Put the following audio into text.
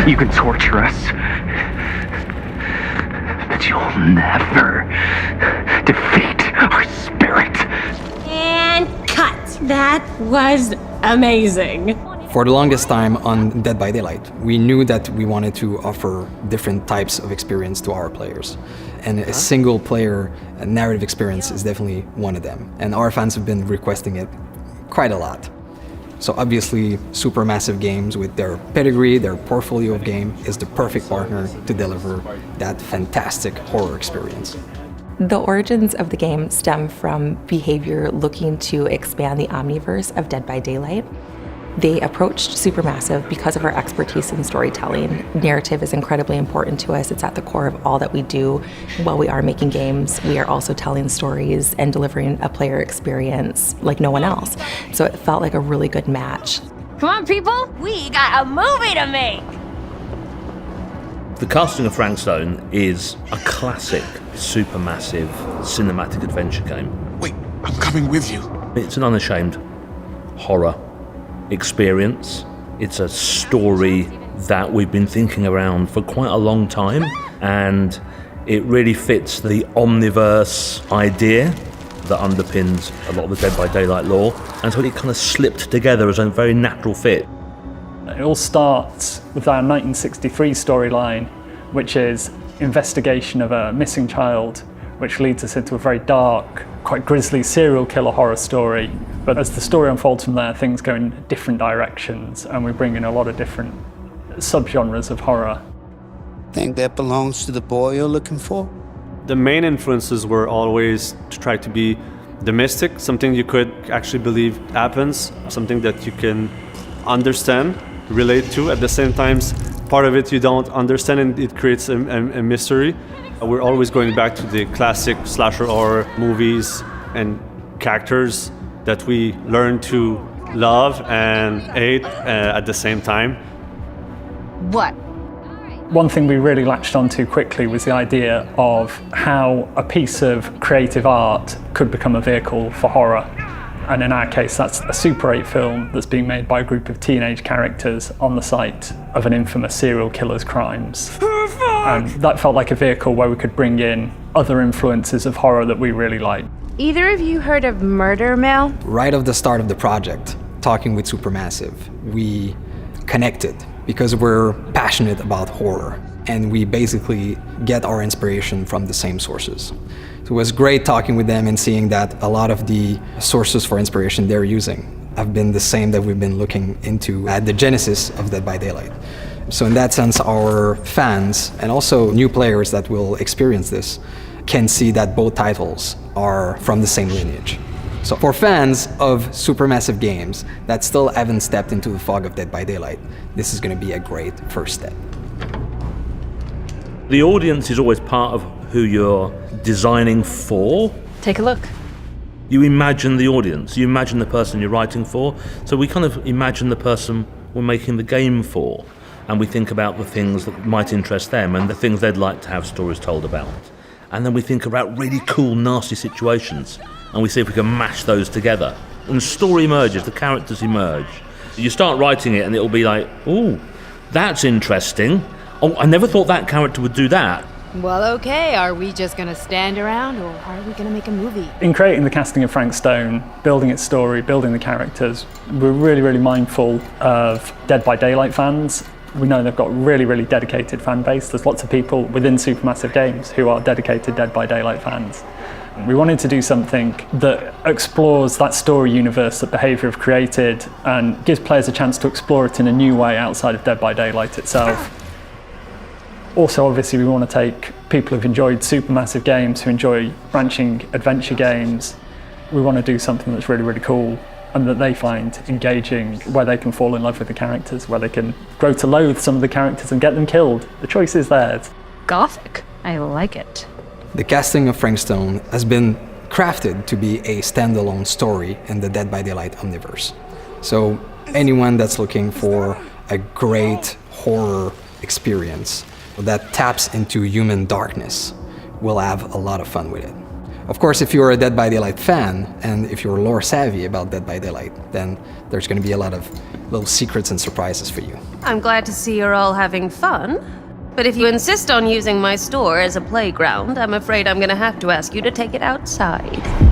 You can torture us, but you'll never defeat our spirit. And cut. That was amazing. For the longest time on Dead by Daylight, we knew that we wanted to offer different types of experience to our players. And a single player narrative experience is definitely one of them. And our fans have been requesting it quite a lot. So obviously, Supermassive Games, with their pedigree, their portfolio of game, is the perfect partner to deliver that fantastic horror experience. The origins of the game stem from Behaviour looking to expand the omniverse of Dead by Daylight. They approached Supermassive because of our expertise in storytelling. Narrative is incredibly important to us. It's at the core of all that we do. While we are making games, we are also telling stories and delivering a player experience like no one else. So it felt like a really good match. Come on, people. We got a movie to make. The casting of Frank Stone is a classic Supermassive cinematic adventure game. Wait, I'm coming with you. It's an unashamed horror experience. It's a story that we've been thinking around for quite a long time, and it really fits the omniverse idea that underpins a lot of the Dead by Daylight lore, and so it kind of slipped together as a very natural fit. It all starts with our 1963 storyline, which is investigation of a missing child, which leads us into a very dark, quite grisly serial killer horror story. But as the story unfolds from there, things go in different directions, and we bring in a lot of different subgenres of horror. Think that belongs to the boy you're looking for? The main influences were always to try to be the mystic, something you could actually believe happens, something that you can understand, relate to. At the same time, part of it you don't understand, and it creates a mystery. We're always going back to the classic slasher horror movies and characters that we learn to love and hate at the same time. What? One thing we really latched onto quickly was the idea of how a piece of creative art could become a vehicle for horror. And in our case, that's a Super 8 film that's being made by a group of teenage characters on the site of an infamous serial killer's crimes. And that felt like a vehicle where we could bring in other influences of horror that we really like. Either of you heard of Murder Mill? Right off the start of the project, talking with Supermassive, we connected because we're passionate about horror, and we basically get our inspiration from the same sources. So it was great talking with them and seeing that a lot of the sources for inspiration they're using have been the same that we've been looking into at the genesis of Dead by Daylight. So in that sense, our fans and also new players that will experience this can see that both titles are from the same lineage. So for fans of Supermassive Games that still haven't stepped into the fog of Dead by Daylight, this is going to be a great first step. The audience is always part of who you're designing for. Take a look. You imagine the audience, you imagine the person you're writing for, so we kind of imagine the person we're making the game for, and we think about the things that might interest them and the things they'd like to have stories told about. And then we think about really cool, nasty situations, and we see if we can mash those together. And the story emerges, the characters emerge. You start writing it and it'll be like, ooh, that's interesting. Oh, I never thought that character would do that. Well, okay, are we just gonna stand around, or are we gonna make a movie? In creating the casting of Frank Stone, building its story, building the characters, we're really, really mindful of Dead by Daylight fans. We know they've got a really, really dedicated fan base. There's lots of people within Supermassive Games who are dedicated Dead by Daylight fans. We wanted to do something that explores that story universe that Behaviour have created and gives players a chance to explore it in a new way outside of Dead by Daylight itself. Also, obviously, we want to take people who've enjoyed Supermassive Games, who enjoy branching adventure games. We want to do something that's really, really cool and that they find engaging, where they can fall in love with the characters, where they can grow to loathe some of the characters and get them killed. The choice is theirs. Gothic. I like it. The casting of Frank Stone has been crafted to be a standalone story in the Dead by Daylight omniverse. So anyone that's looking for a great horror experience that taps into human darkness will have a lot of fun with it. Of course, if you're a Dead by Daylight fan, and if you're lore savvy about Dead by Daylight, then there's going to be a lot of little secrets and surprises for you. I'm glad to see you're all having fun. But if you insist on using my store as a playground, I'm afraid I'm gonna have to ask you to take it outside.